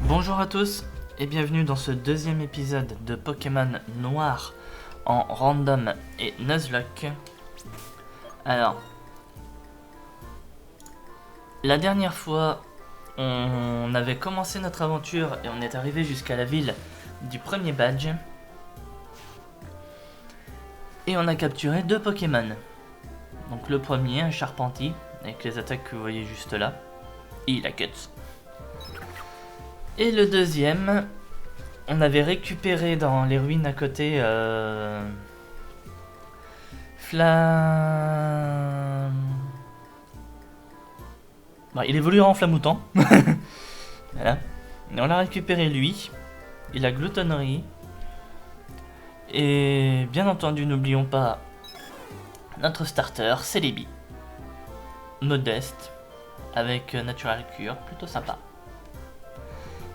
Bonjour à tous et bienvenue dans ce deuxième épisode de Pokémon Noir en random et Nuzlocke. Alors, la dernière fois, on avait commencé notre aventure et on est arrivé jusqu'à la ville du premier badge. Et on a capturé 2 Pokémon. Donc le premier, un Charpentier, avec les attaques que vous voyez juste là. Et la Cuts. Et le deuxième, on avait récupéré dans les ruines à côté Bon, il évoluera en Flamoutant. Voilà. Et on l'a récupéré lui. Il a Gloutonnerie. Et bien entendu, n'oublions pas notre starter, Celebi. Modeste. Avec Natural Cure, plutôt sympa.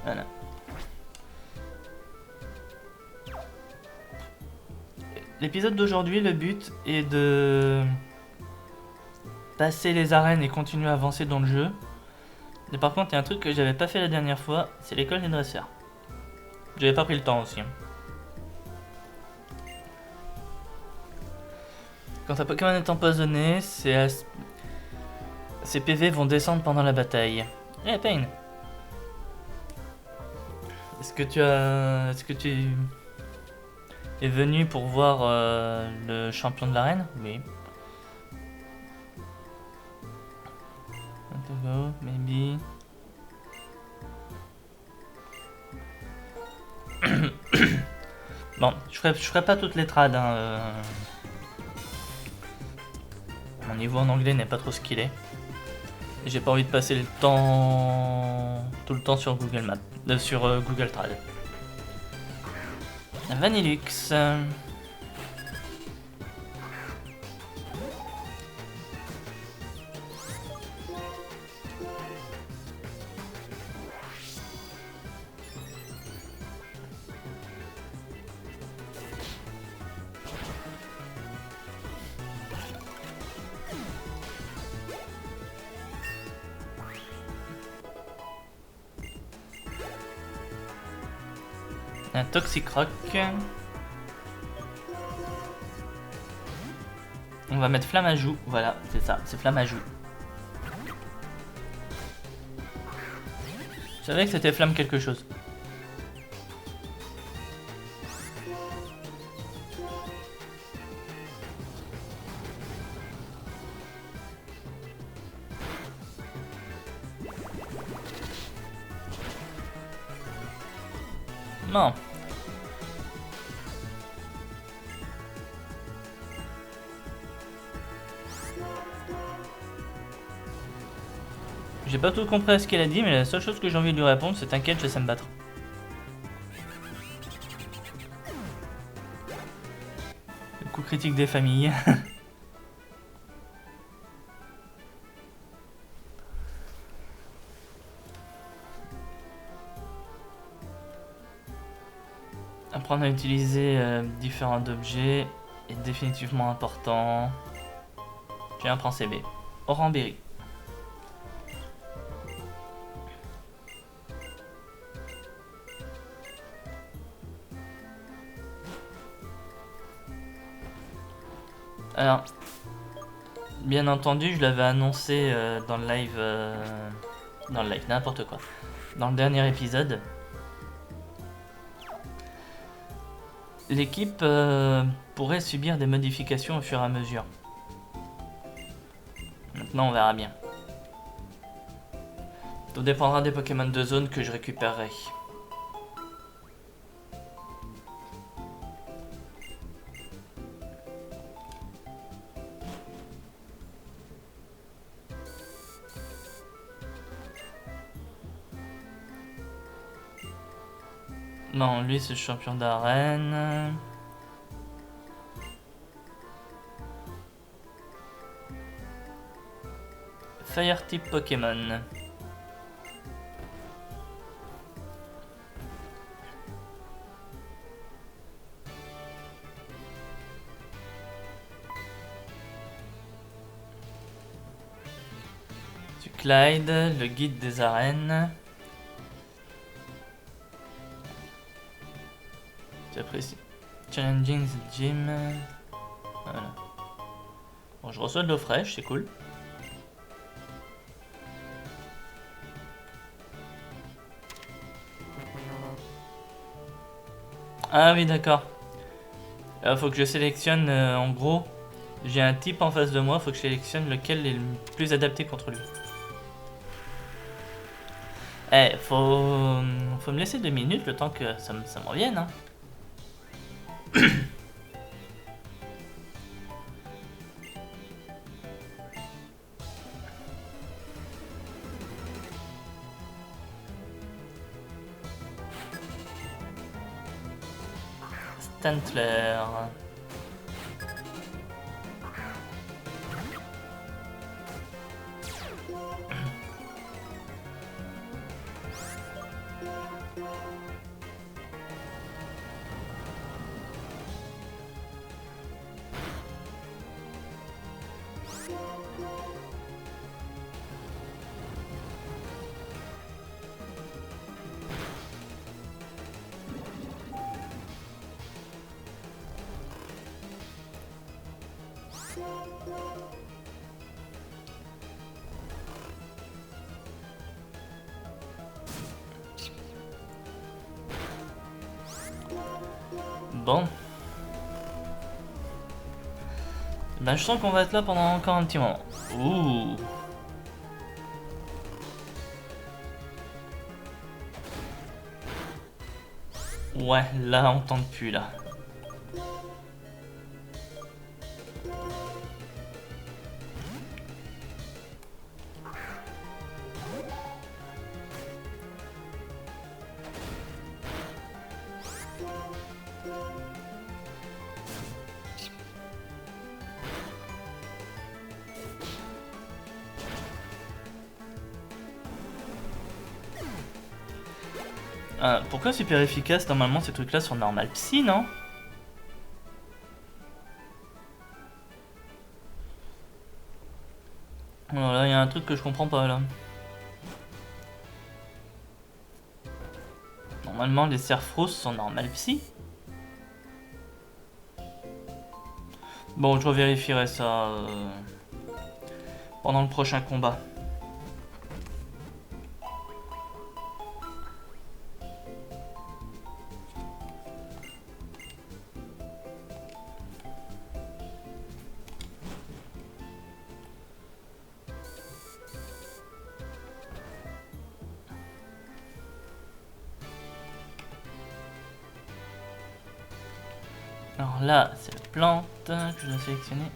Voilà. L'épisode d'aujourd'hui, le but est de passer les arènes et continuer à avancer dans le jeu. Mais par contre, il y a un truc que j'avais pas fait la dernière fois, c'est l'école des dresseurs. J'avais pas pris le temps aussi. Quand un Pokémon est empoisonné, ses PV vont descendre pendant la bataille. Eh, Pain! Est-ce que tu es venu pour voir le champion de l'arène? Oui. Want to go, maybe. Bon, je ferai pas toutes les trades. Mon niveau en anglais n'est pas trop skillé. Et j'ai pas envie de passer tout le temps sur Google Maps, sur Google Trad. Vanillux. Un Toxicroc. On va mettre Flamme à joue. Voilà, c'est ça, c'est Flamme à joue. Je savais que c'était Flamme quelque chose. Non. J'ai pas tout compris à ce qu'elle a dit, mais la seule chose que j'ai envie de lui répondre, c'est t'inquiète, je sais me battre. Le coup critique des familles. Apprendre à utiliser différents objets est définitivement important. Tu apprends CB. Oranberry. Alors, bien entendu, je l'avais annoncé dans le live, n'importe quoi. Dans le dernier épisode, l'équipe pourrait subir des modifications au fur et à mesure. Maintenant, on verra bien. Tout dépendra des Pokémon de zone que je récupérerai. Non, lui c'est champion d'arène. Fire type Pokémon. Clyde, le guide des arènes. J'apprécie. Challenging the gym. Voilà. Bon, je reçois de l'eau fraîche, c'est cool. Ah oui, d'accord. Faut que je sélectionne, en gros, j'ai un type en face de moi, faut que je sélectionne lequel est le plus adapté contre lui. Eh, faut me laisser 2 minutes le temps que ça me revienne, hein. Stantler. Bon. Ben, je sens qu'on va être là pendant encore un petit moment. Ouh. Ouais, là on tente plus là. Pourquoi super efficace? Normalement ces trucs là sont normal psy, non? Voilà, il y a un truc que je comprends pas là. Normalement les Serfros sont normal psy. Bon, je revérifierai ça pendant le prochain combat. Alors là, c'est la plante que je dois sélectionner.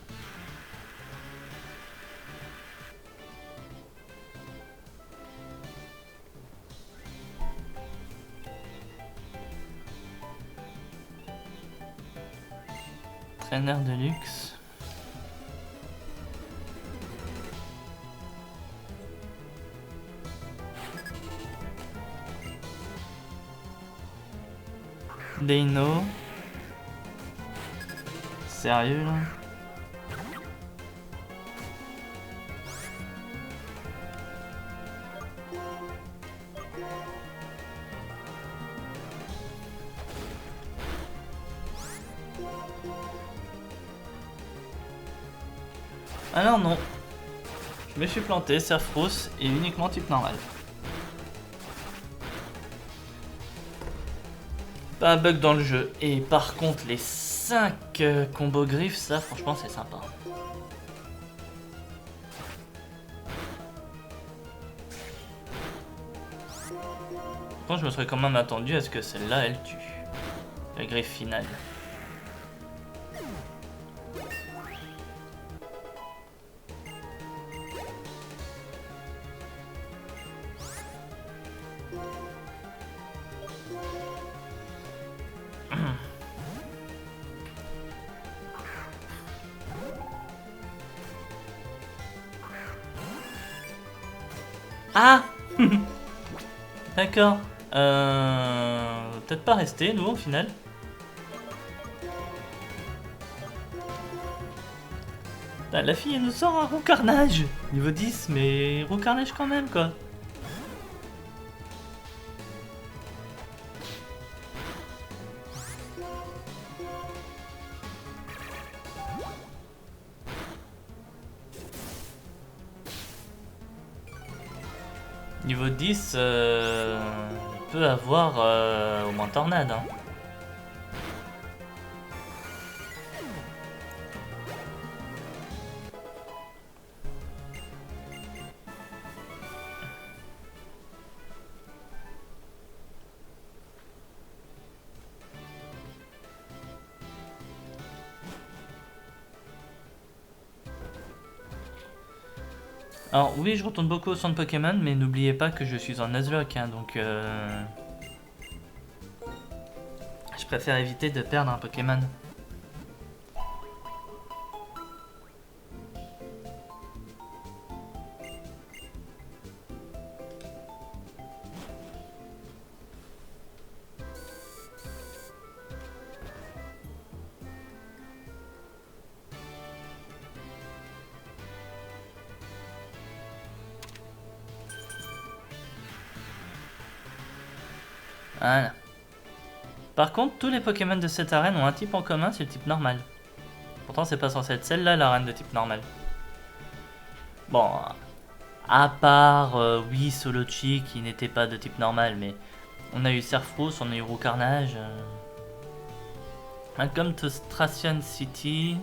Traîneur de luxe. Deino. Sérieux là? Alors non. Je me suis planté, Serfros et uniquement type normal. Pas un bug dans le jeu. Et par contre les 5 combos griffes, ça franchement c'est sympa. Bon, je me serais quand même attendu à ce que celle-là elle tue. La griffe finale. Ah. D'accord. Peut-être pas rester, nous, au final. La fille, elle nous sort un roucarnage. Niveau 10, mais roucarnage quand même, quoi. Niveau 10, peut avoir au moins tornade. Hein. Alors oui, je retourne beaucoup au centre Pokémon, mais n'oubliez pas que je suis en Nuzlocke, hein, donc je préfère éviter de perdre un Pokémon. Voilà. Par contre, tous les Pokémon de cette arène ont un type en commun, c'est le type normal. Pourtant, c'est pas censé être celle-là, l'arène de type normal. Bon, à part, oui, Solochi qui n'était pas de type normal, mais on a eu Serfrous, on a eu Roucarnage. Welcome to Stracian City.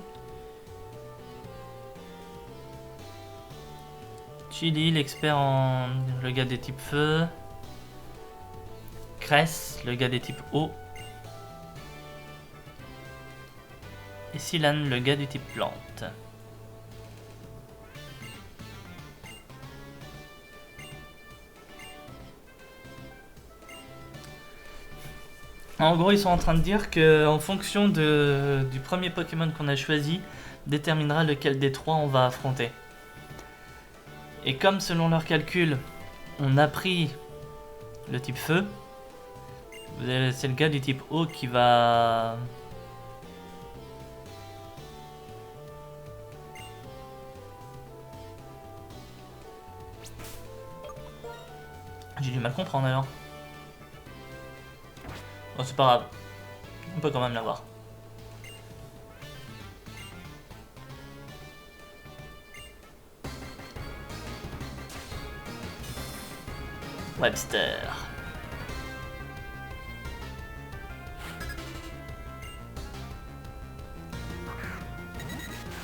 Chili, l'expert en... le gars des types feu. Cress, le gars des types eau. Et Silan, le gars du type plante. En gros, ils sont en train de dire que en fonction du premier Pokémon qu'on a choisi, déterminera lequel des trois on va affronter. Et comme selon leurs calculs, on a pris le type feu, c'est le gars du type eau qui va... J'ai du mal à comprendre alors. Bon, c'est pas grave. On peut quand même l'avoir. Webster.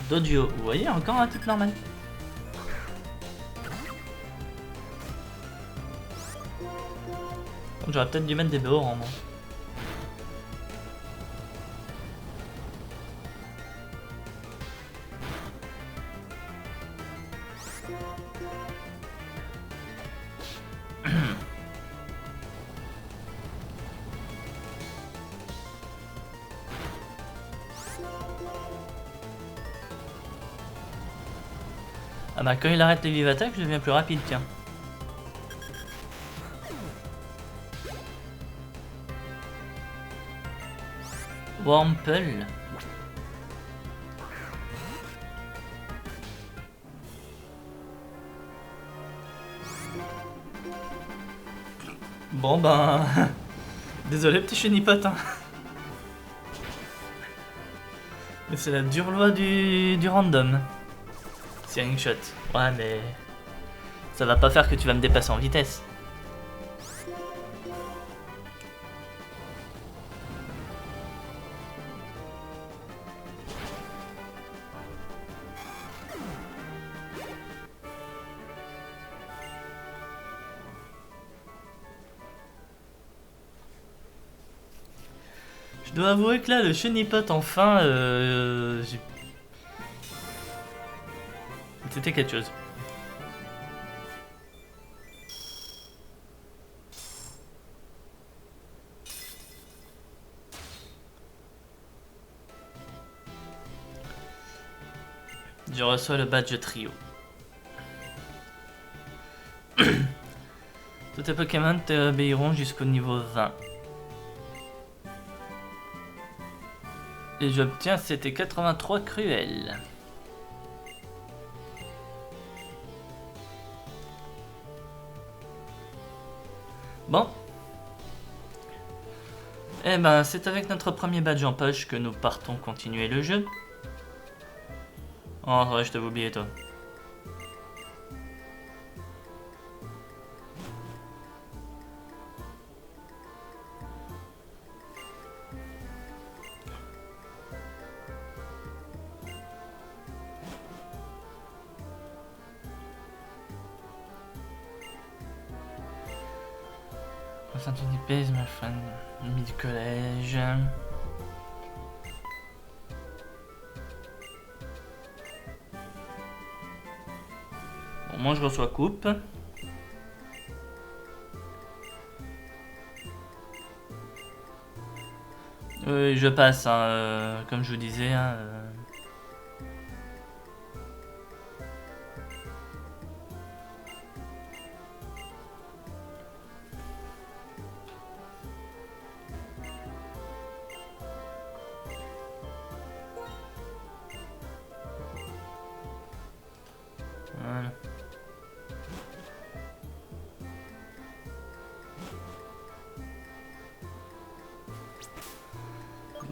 Dodio. Vous voyez, encore un type normal. J'aurais peut-être dû mettre des BO en moi. Ah bah quand il arrête les vives attaques, je deviens plus rapide, tiens. Wurmple. Bon ben... Désolé petit chenipote, hein. Mais c'est la dure loi du random. C'est un shot. Ouais mais... Ça va pas faire que tu vas me dépasser en vitesse. Je dois avouer que là, le chenipote, enfin, c'était quelque chose. Je reçois le badge trio. Tous tes Pokémon t'obéiront jusqu'au niveau 20. Et j'obtiens c'était 83 cruels. Bon. Eh ben, c'est avec notre premier badge en poche que nous partons continuer le jeu. Oh ouais, je t'avais oublié toi. Saint-Denis, ma fan, ami du collège. Bon, moi je reçois coupe. Oui, je passe, hein, comme je vous disais. Hein, Voilà.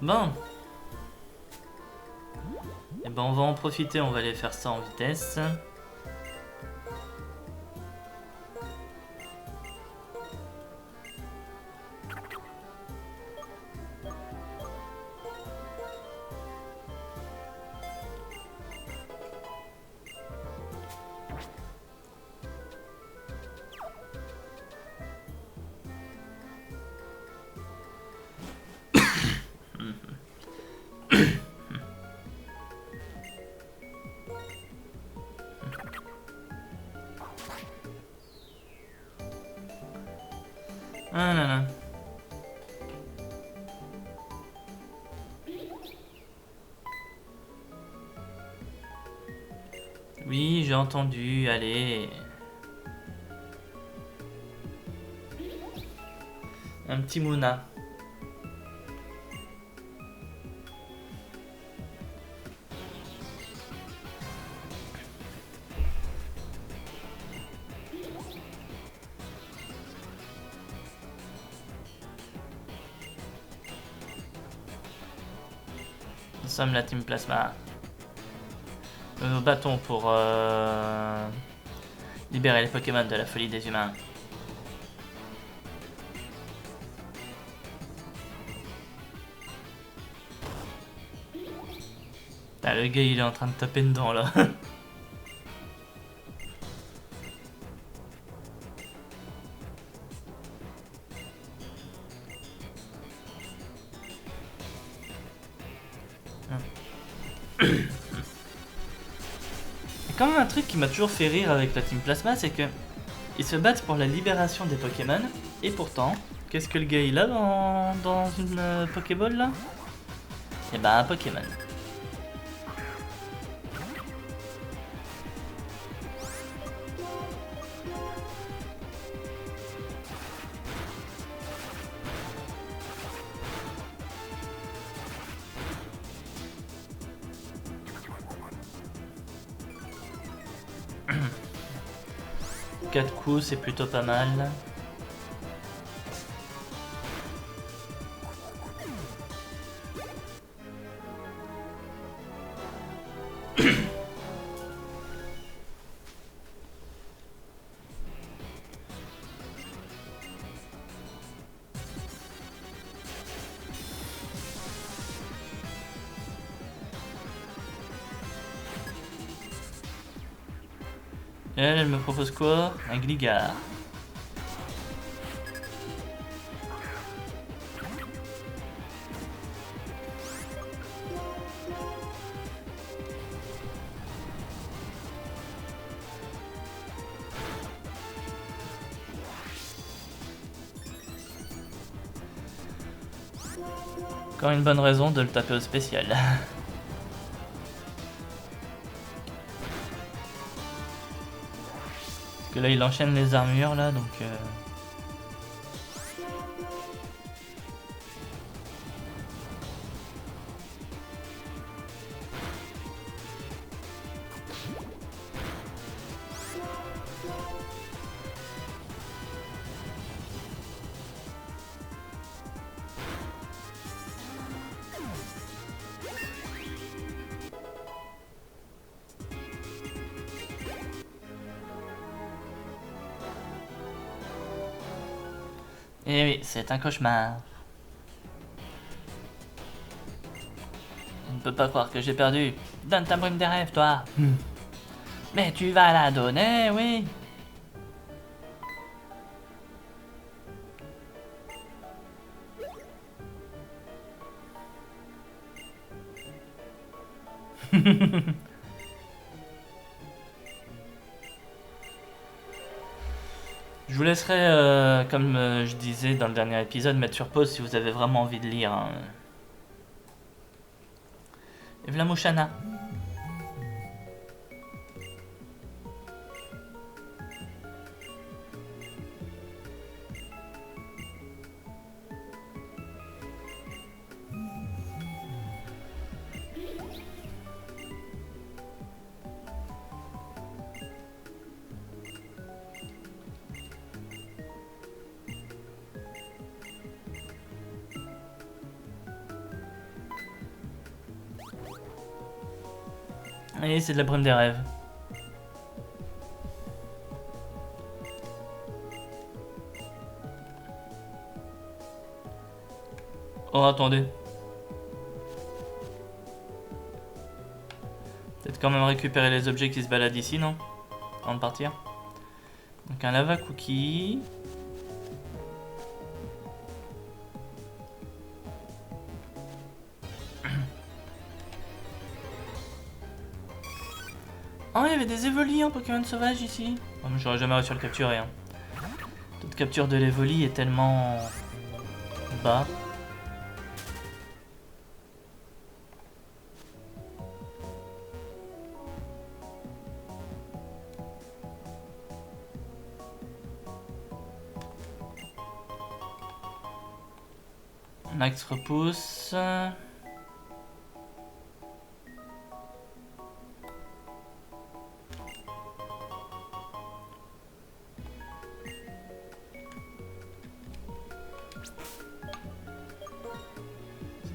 Bon. Et ben on va en profiter, on va aller faire ça en vitesse. Ah là là. Oui, j'ai entendu, allez. Un petit Mouna. Nous sommes la Team Plasma. Nous nous battons pour libérer les Pokémon de la folie des humains. Ah, le gars il est en train de taper dedans là. Quand même un truc qui m'a toujours fait rire avec la Team Plasma, c'est que ils se battent pour la libération des Pokémon, et pourtant, qu'est-ce que le gars il a dans une Pokéball là? Eh ben un Pokémon. Quatre coups, c'est plutôt pas mal. Elle me propose quoi? Un Gligar. Encore une bonne raison de le taper au spécial. Parce que là il enchaîne les armures là donc... Eh oui, c'est un cauchemar. Je ne peux pas croire que j'ai perdu. Donne ta brume des rêves, toi. Mais tu vas la donner, oui. Je vous laisserai, comme je disais dans le dernier épisode, mettre sur pause si vous avez vraiment envie de lire. Hein. Et voilà Mouchana. Et c'est de la brume des rêves. Oh, attendez. Peut-être quand même récupérer les objets qui se baladent ici, non? Avant de partir. Donc un lava cookie. Oh, il y avait des évolis en Pokémon sauvage ici. Oh, mais j'aurais jamais réussi à le capturer. Hein. Le taux de capture de l'évoli est tellement bas. Max repousse.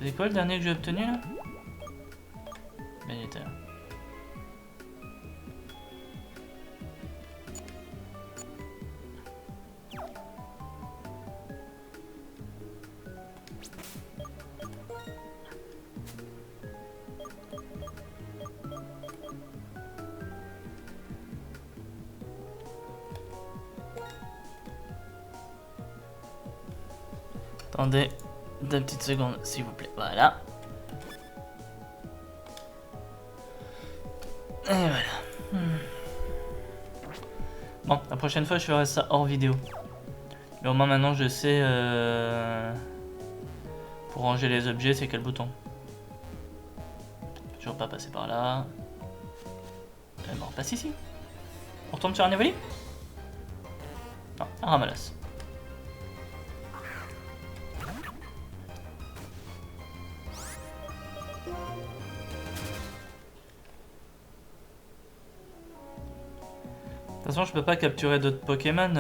C'est quoi le dernier que j'ai obtenu là? Ben, il était là. Attendez 2 petites secondes s'il vous plaît. Voilà. Et voilà. Bon, la prochaine fois je ferai ça hors vidéo. Mais au moins maintenant je sais pour ranger les objets c'est quel bouton. Toujours pas passer par là. Bon, on passe ici. On retombe sur un évoli? Non, un ramalas. De toute façon, je peux pas capturer d'autres Pokémon.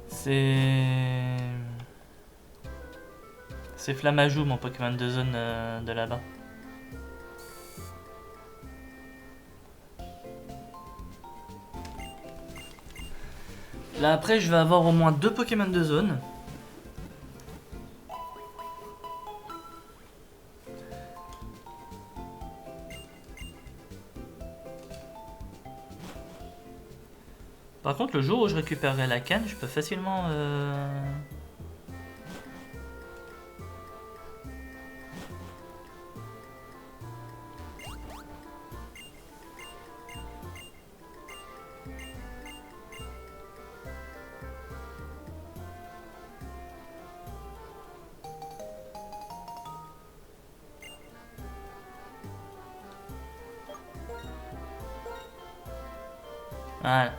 C'est Flammajou, mon Pokémon de zone de là-bas. Là, après, je vais avoir au moins 2 Pokémon de zone. Par contre, le jour où je récupérerai la canne, je peux facilement... Voilà.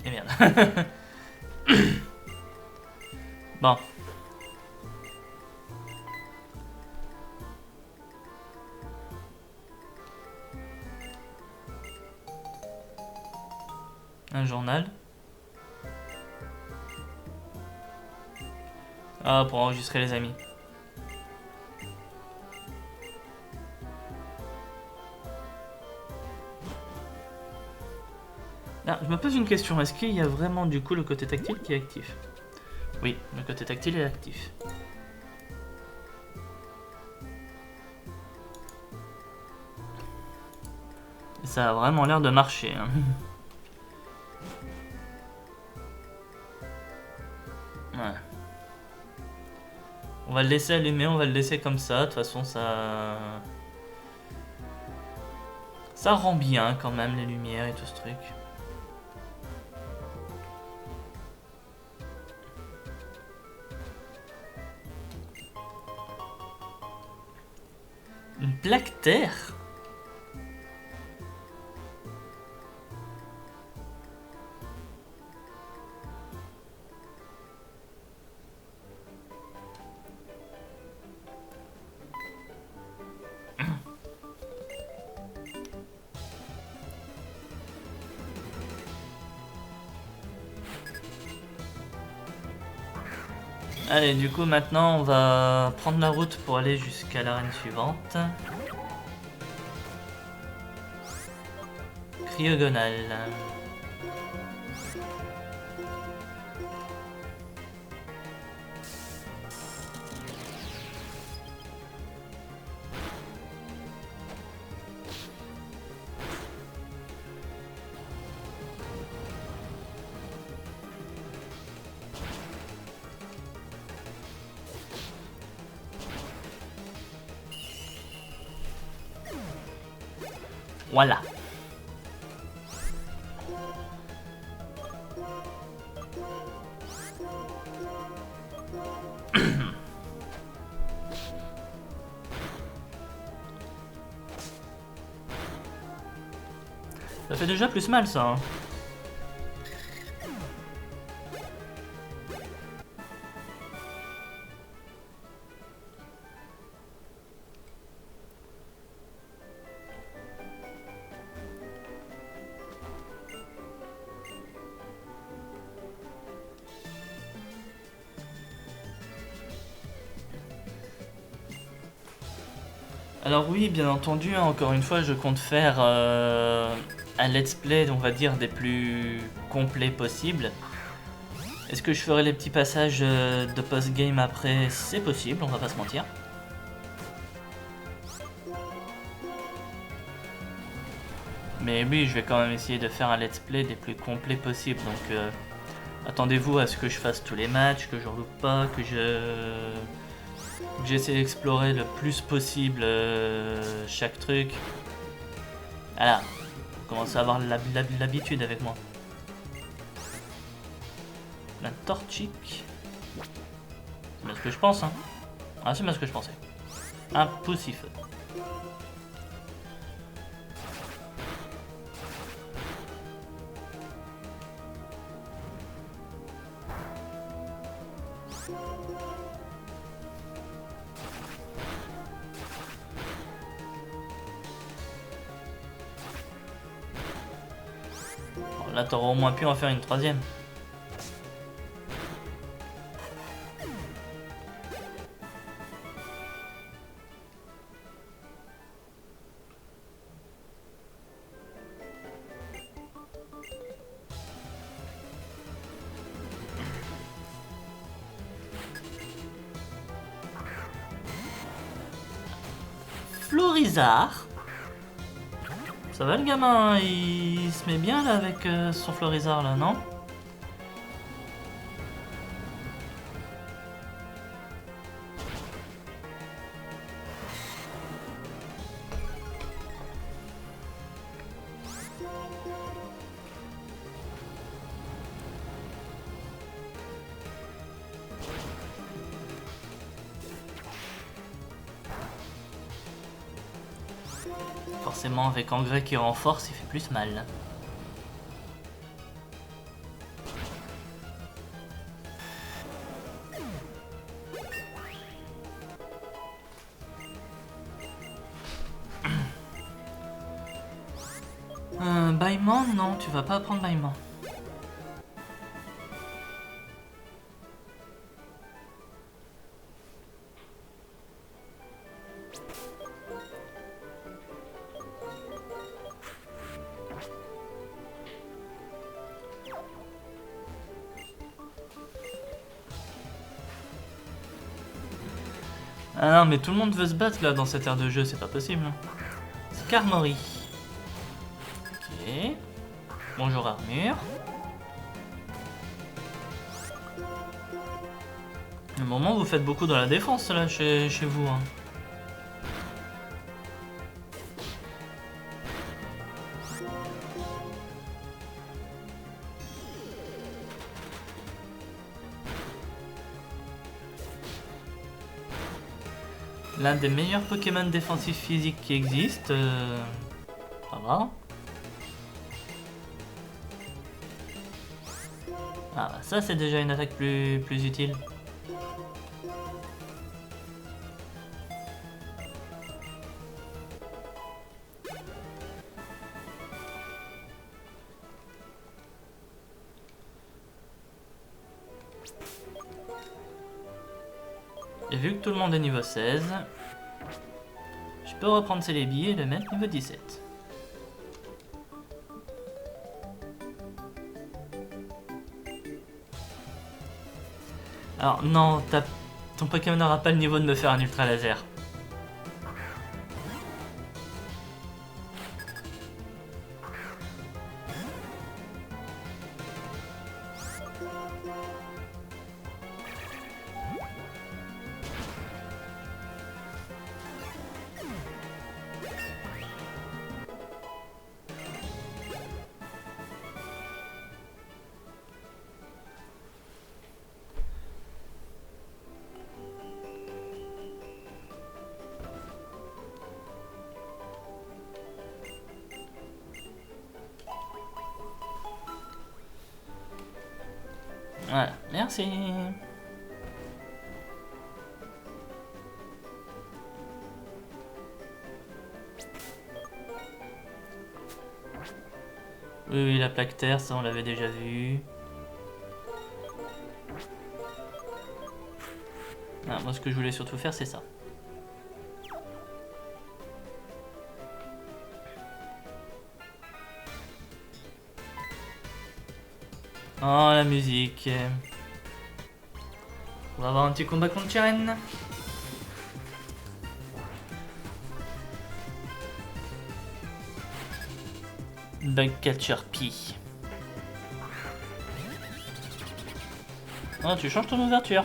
Et merde. Bon. Un journal. Ah, pour enregistrer les amis. Ah, je me pose une question, est-ce qu'il y a vraiment du coup le côté tactile qui est actif? Oui, le côté tactile est actif. Et ça a vraiment l'air de marcher. Hein. Ouais. On va le laisser allumer, on va le laisser comme ça. De toute façon, ça... Ça rend bien quand même les lumières et tout ce truc. Une plaque terre? Allez, du coup, maintenant, on va prendre la route pour aller jusqu'à l'arène suivante. Cryogonale. Voilà. Ça fait déjà plus mal, ça. Hein. Alors oui, bien entendu, hein, encore une fois, je compte faire un let's play, on va dire, des plus complets possibles. Est-ce que je ferai les petits passages de post-game après? C'est possible, on va pas se mentir. Mais oui, je vais quand même essayer de faire un let's play des plus complets possibles, donc attendez-vous à ce que je fasse tous les matchs, que je loupe pas, que j'essaie d'explorer le plus possible chaque truc. Voilà, vous commencez à avoir l'habitude avec moi. La torchique. C'est bien ce que je pense, hein. Ah, c'est bien ce que je pensais. Un poussif. Bon, là, t'auras au moins pu en faire une troisième. Florizard. Ça va le gamin, il se met bien là avec son Florizard là, non? Forcément, avec engrais qui renforce, il fait plus mal. Bâillement, non, tu vas pas prendre bâillement. Ah non, mais tout le monde veut se battre là dans cette aire de jeu, c'est pas possible. Skarmory. Ok. Bonjour armure. À un moment, vous faites beaucoup dans la défense là chez vous. Hein. L'un des meilleurs Pokémon défensifs physiques qui existent. Ça va. Ah bah ça c'est déjà une attaque plus utile. Et vu que tout le monde est niveau 16, je peux reprendre Celebi et le mettre niveau 17. Alors non, ton Pokémon n'aura pas le niveau de me faire un ultra laser. Voilà, merci. Oui, la plaque terre, ça on l'avait déjà vu. Ah, moi ce que je voulais surtout faire c'est ça. Oh la musique. On va avoir un petit combat contre Cheren. Bugcatcher P. Oh, tu changes ton ouverture.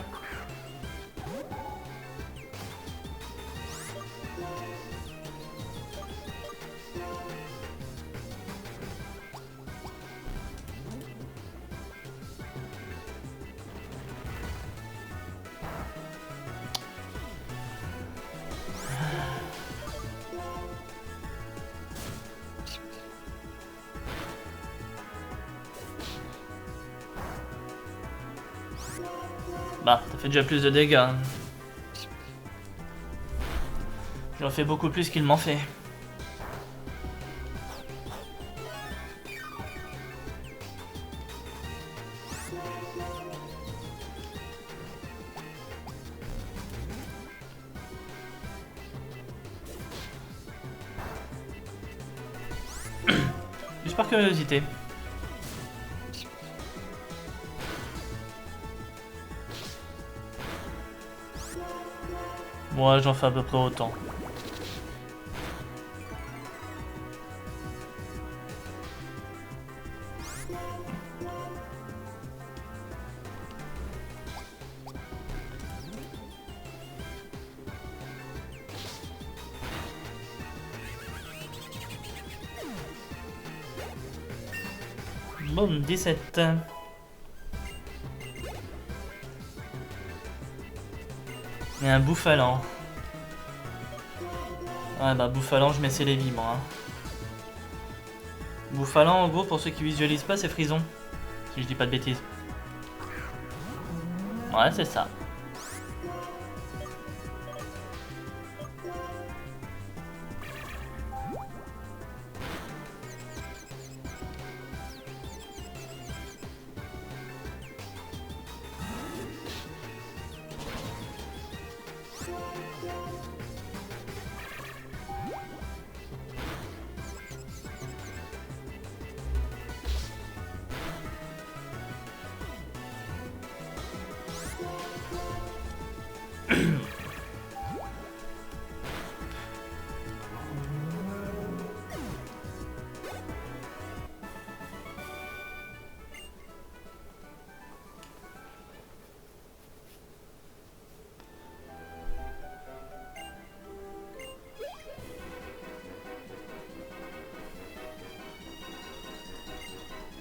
Bah, ça fait déjà plus de dégâts. Hein. J'en fais beaucoup plus qu'il m'en fait. Juste par curiosité. Moi, j'en fais à peu près autant. Bon, 17. Il y a un Bouffalant. Ouais bah Bouffalant je mets Celebi moi. Hein. Bouffalant en gros pour ceux qui visualisent pas c'est Frison. Si je dis pas de bêtises. Ouais c'est ça.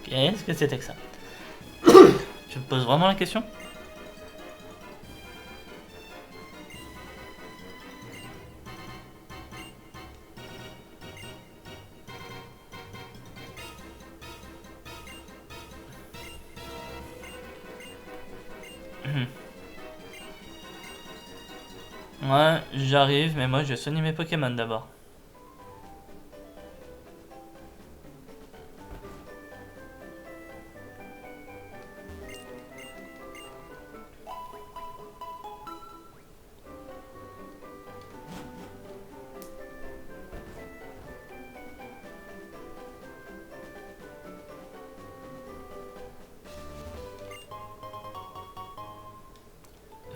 Qu'est-ce que c'était que ça? Tu me poses vraiment la question? Ouais, j'arrive, mais moi je vais soigner mes Pokémon d'abord.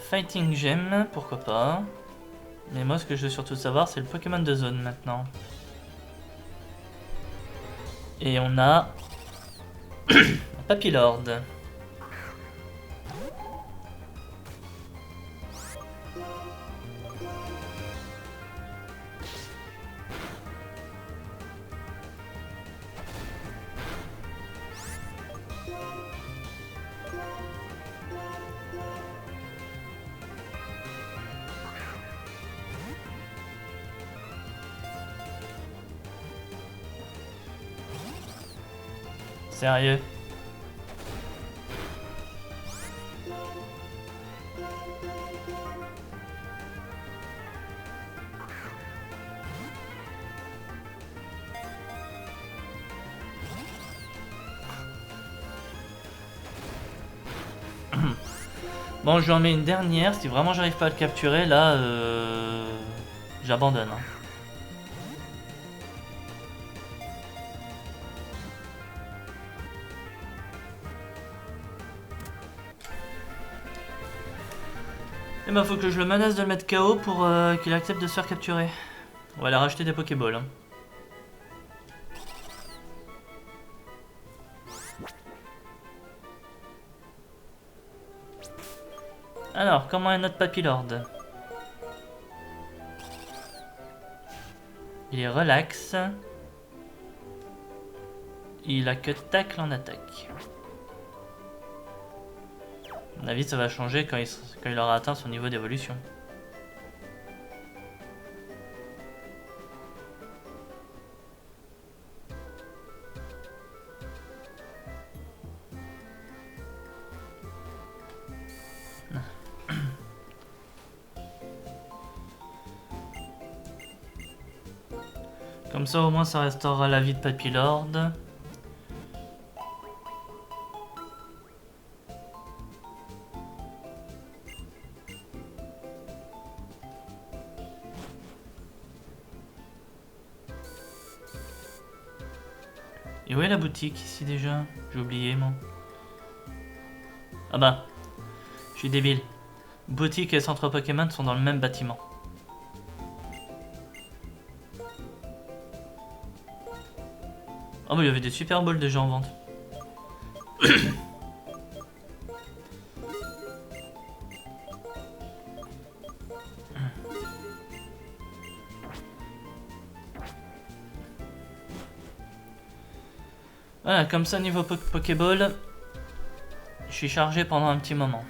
Fighting Gem, pourquoi pas. Mais moi ce que je veux surtout savoir c'est le Pokémon de zone maintenant. Et on a un Papillord. Sérieux? Bon, je lui en mets une dernière. Si vraiment j'arrive pas à le capturer, là, j'abandonne. Hein. Et bah, faut que je le menace de le mettre KO pour qu'il accepte de se faire capturer. On va aller racheter des Pokéballs. Hein. Alors, comment est notre Papillord? Il est relax. Il a que tacle en attaque. À mon avis, ça va changer quand il aura atteint son niveau d'évolution. Comme ça, au moins, ça restaurera la vie de Papillord. Et où est la boutique ici déjà? J'ai oublié moi. Ah bah, je suis débile. Boutique et centre Pokémon sont dans le même bâtiment. Oh bah il y avait des super balls déjà en vente. Voilà, comme ça niveau Pokéball, je suis chargé pendant un petit moment.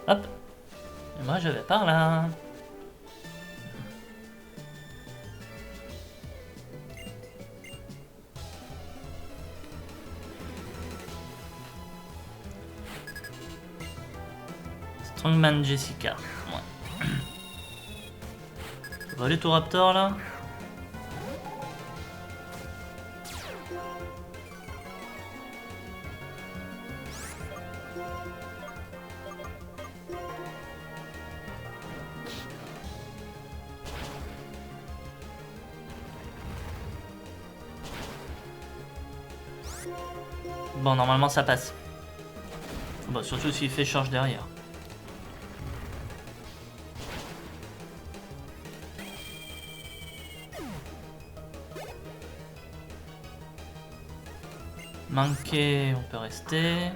Hop. Et moi je vais par là. Strongman Jessica. Ouais. Ça va aller tout Raptor là? Bon, normalement ça passe. Bon, surtout s'il fait charge derrière. Manqué, on peut rester.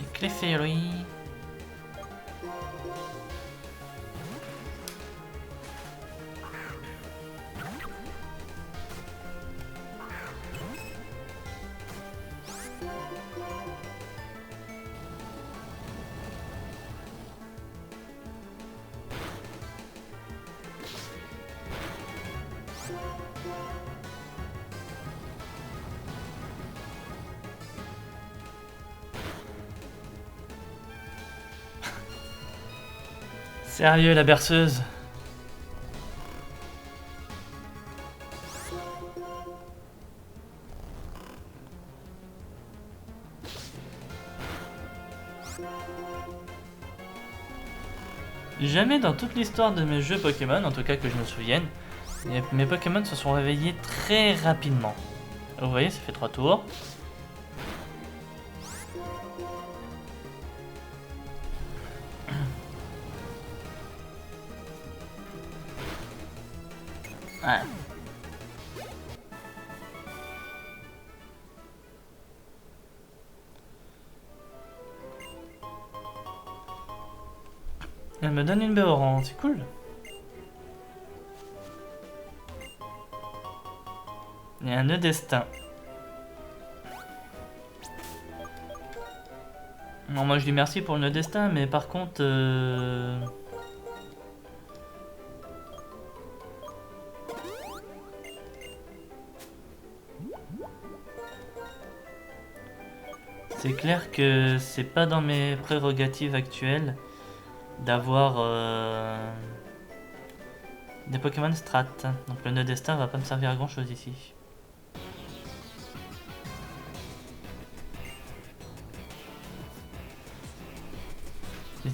Et Clefairy. Sérieux, la berceuse? Jamais dans toute l'histoire de mes jeux Pokémon, en tout cas que je me souvienne, mes Pokémon se sont réveillés très rapidement. Vous voyez, ça fait 3 tours. Ouais. Elle me donne une Béoran, c'est cool. Il y a un nœud destin. Non, moi je dis merci pour le nœud destin, mais par contre... c'est clair que c'est pas dans mes prérogatives actuelles d'avoir des Pokémon strat. Donc le nœud destin va pas me servir à grand chose ici. Ils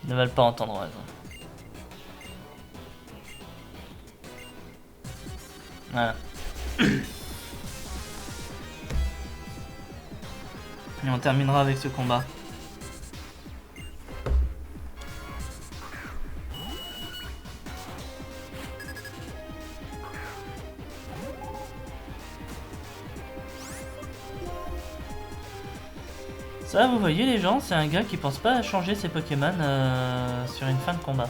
ne veulent pas entendre raison. Voilà. Et on terminera avec ce combat. Ça, vous voyez les gens, c'est un gars qui pense pas à changer ses Pokémon sur une fin de combat.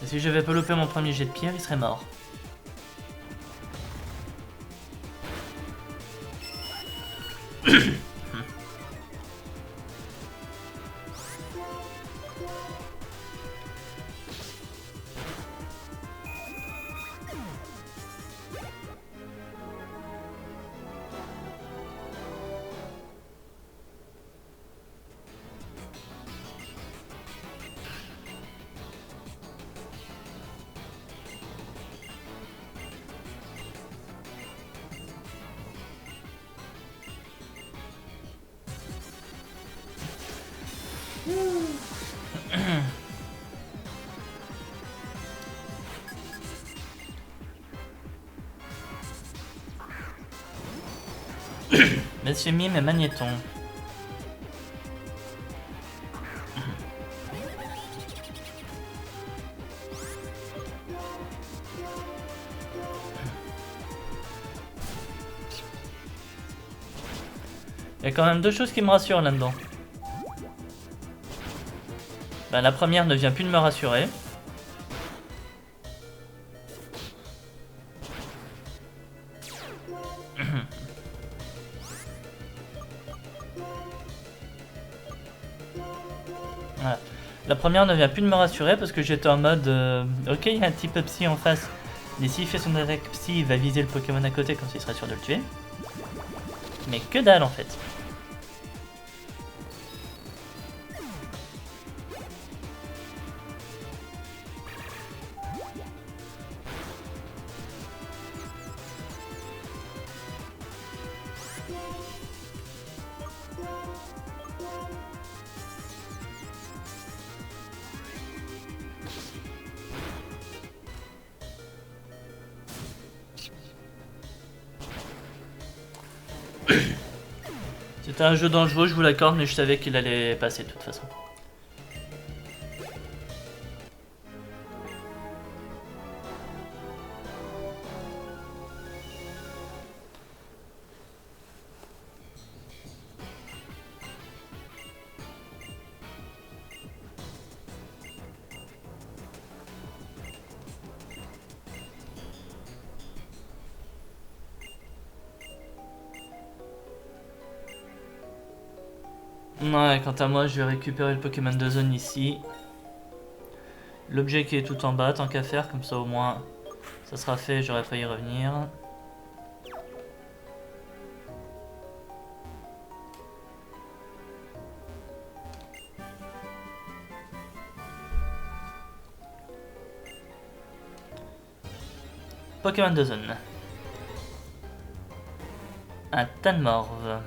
Et si je vais pas louper mon premier jet de pierre, il serait mort. Monsieur Mime et Magnéton. Il y a quand même deux choses qui me rassurent là-dedans. Ben, la première ne vient plus de me rassurer. Voilà. La première ne vient plus de me rassurer parce que j'étais en mode ok, il y a un type psy en face, mais s'il fait son attaque psy, il va viser le Pokémon à côté quand il sera sûr de le tuer. Mais que dalle en fait. C'était un jeu dangereux, je vous l'accorde, mais je savais qu'il allait passer de toute façon. Ouais, quant à moi, je vais récupérer le Pokémon de zone ici. L'objet qui est tout en bas, tant qu'à faire, comme ça au moins ça sera fait, j'aurais pas y revenir. Pokémon de zone. Un Tanmorve.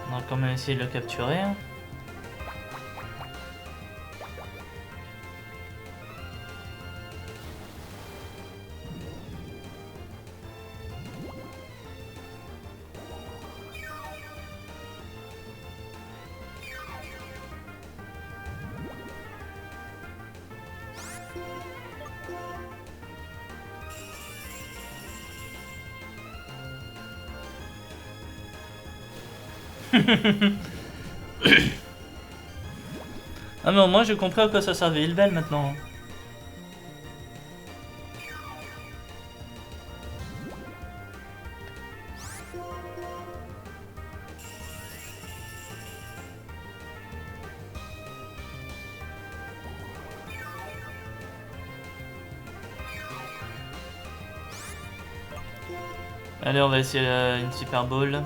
On va quand même essayer de le capturer. Ah mais au moins j'ai compris à quoi ça servait Ilvel maintenant. Allez, on va essayer une Super Ball.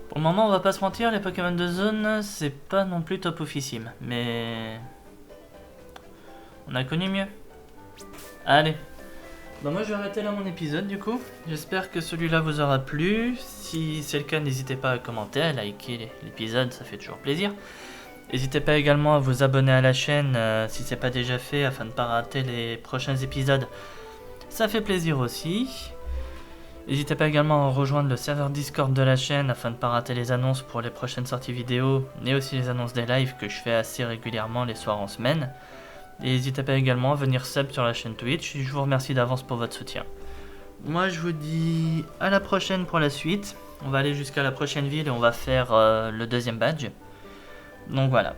Pour le moment, on va pas se mentir, les Pokémon de zone, c'est pas non plus top oufissime, mais on a connu mieux. Allez. Bah moi je vais arrêter là mon épisode du coup. J'espère que celui-là vous aura plu. Si c'est le cas, n'hésitez pas à commenter, à liker l'épisode, ça fait toujours plaisir. N'hésitez pas également à vous abonner à la chaîne si c'est pas déjà fait afin de ne pas rater les prochains épisodes. Ça fait plaisir aussi. N'hésitez pas également à rejoindre le serveur Discord de la chaîne afin de ne pas rater les annonces pour les prochaines sorties vidéo et aussi les annonces des lives que je fais assez régulièrement les soirs en semaine. Et n'hésitez pas également à venir sub sur la chaîne Twitch, je vous remercie d'avance pour votre soutien. Moi je vous dis à la prochaine pour la suite, on va aller jusqu'à la prochaine ville et on va faire le deuxième badge. Donc voilà.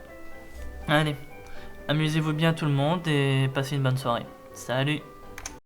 Allez, amusez-vous bien tout le monde et passez une bonne soirée. Salut!